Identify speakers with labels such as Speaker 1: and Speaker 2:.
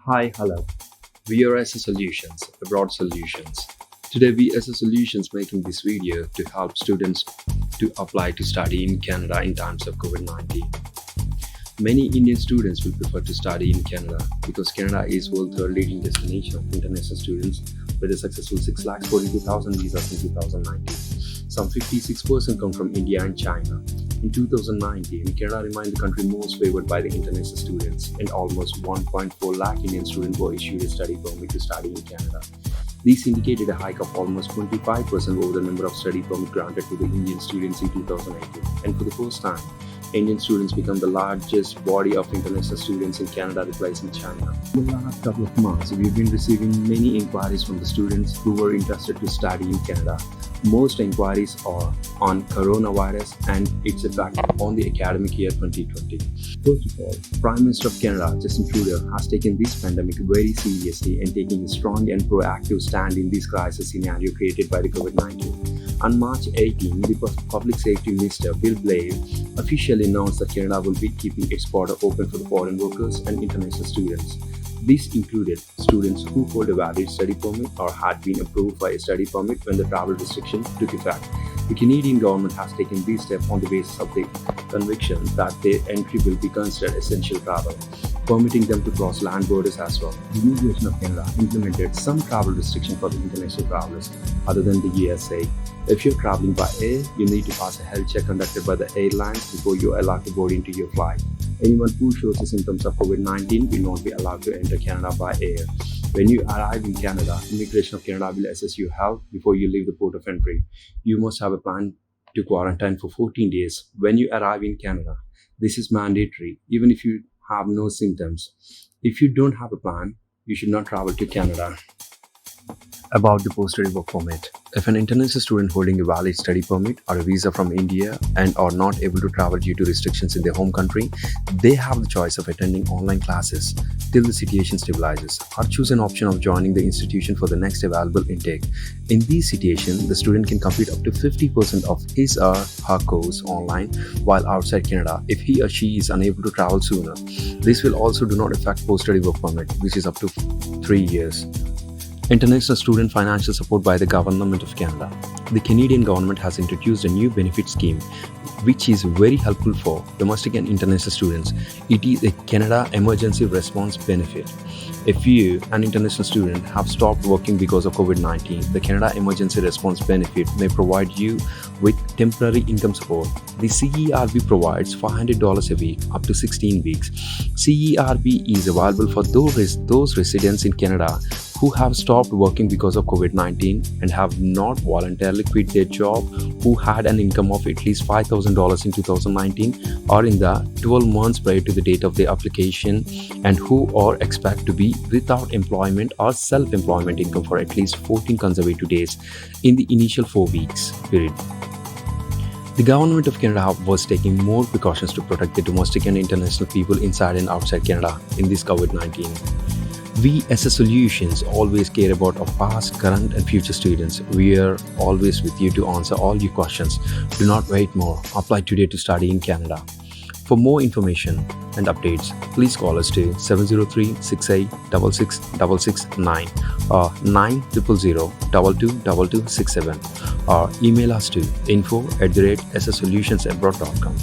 Speaker 1: Hi, hello. We are SS Solutions, Abroad Solutions. Today, we SS Solutions making this video to help students to apply to study in Canada in times of COVID-19. Many Indian students will prefer to study in Canada because Canada is world's third leading destination of international students with a successful 642,000 visas in 2019. Some 56% come from India and China. In 2019, Canada remained the country most favored by the international students, and almost 1.4 lakh Indian students were issued a study permit to study in Canada. This indicated a hike of almost 25% over the number of study permits granted to the Indian students in 2018. And for the first time, Indian students become the largest body of international students in Canada, replacing China. In the last couple of months, we've been receiving many inquiries from the students who were interested to study in Canada. Most inquiries are on coronavirus and its effect on the academic year 2020. First of all, Prime Minister of Canada, Justin Trudeau, has taken this pandemic very seriously and taking a strong and proactive stand in this crisis scenario created by the COVID-19. On March 18, the Public Safety Minister, Bill Blair, officially announced that Canada will be keeping its border open for the foreign workers and international students. This included students who hold a valid study permit or had been approved by a study permit when the travel restriction took effect. The Canadian government has taken this step on the basis of the conviction that their entry will be considered essential travel, permitting them to cross land borders as well. The Immigration of Canada implemented some travel restriction for the international travelers other than the USA. If you're traveling by air, you need to pass a health check conducted by the airlines before you're allowed to board into your flight. Anyone who shows the symptoms of COVID-19 will not be allowed to enter Canada by air. When you arrive in Canada, Immigration of Canada will assess your health before you leave the port of entry. You must have a plan to quarantine for 14 days when you arrive in Canada. This is mandatory, even if you have no symptoms. If you don't have a plan, you should not travel to Canada. About the post-study work permit. If an international student holding a valid study permit or a visa from India and are not able to travel due to restrictions in their home country, they have the choice of attending online classes till the situation stabilizes, or choose an option of joining the institution for the next available intake. In this situation, the student can complete up to 50% of his or her course online while outside Canada if he or she is unable to travel sooner. This will also do not affect post-study work permit, which is up to 3 years. International Student Financial Support by the Government of Canada. The Canadian government has introduced a new benefit scheme which is very helpful for domestic and international students. It is a Canada Emergency Response Benefit. If you, an international student, have stopped working because of COVID-19, the Canada Emergency Response Benefit may provide you with temporary income support. The CERB provides $500 a week up to 16 weeks. CERB is available for those residents in Canada who have stopped working because of COVID-19 and have not voluntarily quit their job, who had an income of at least $5,000 in 2019 or in the 12 months prior to the date of their application, and who are expected to be without employment or self-employment income for at least 14 consecutive days in the initial 4 weeks period. The Government of Canada was taking more precautions to protect the domestic and international people inside and outside Canada in this COVID-19. We as a Solutions always care about our past, current and future students. We are always with you to answer all your questions. Do not wait more. Apply today to study in Canada. For more information and updates, please call us to 703-6866-669 or 9000-222267 or email us to info@sssolutionsabroad.com.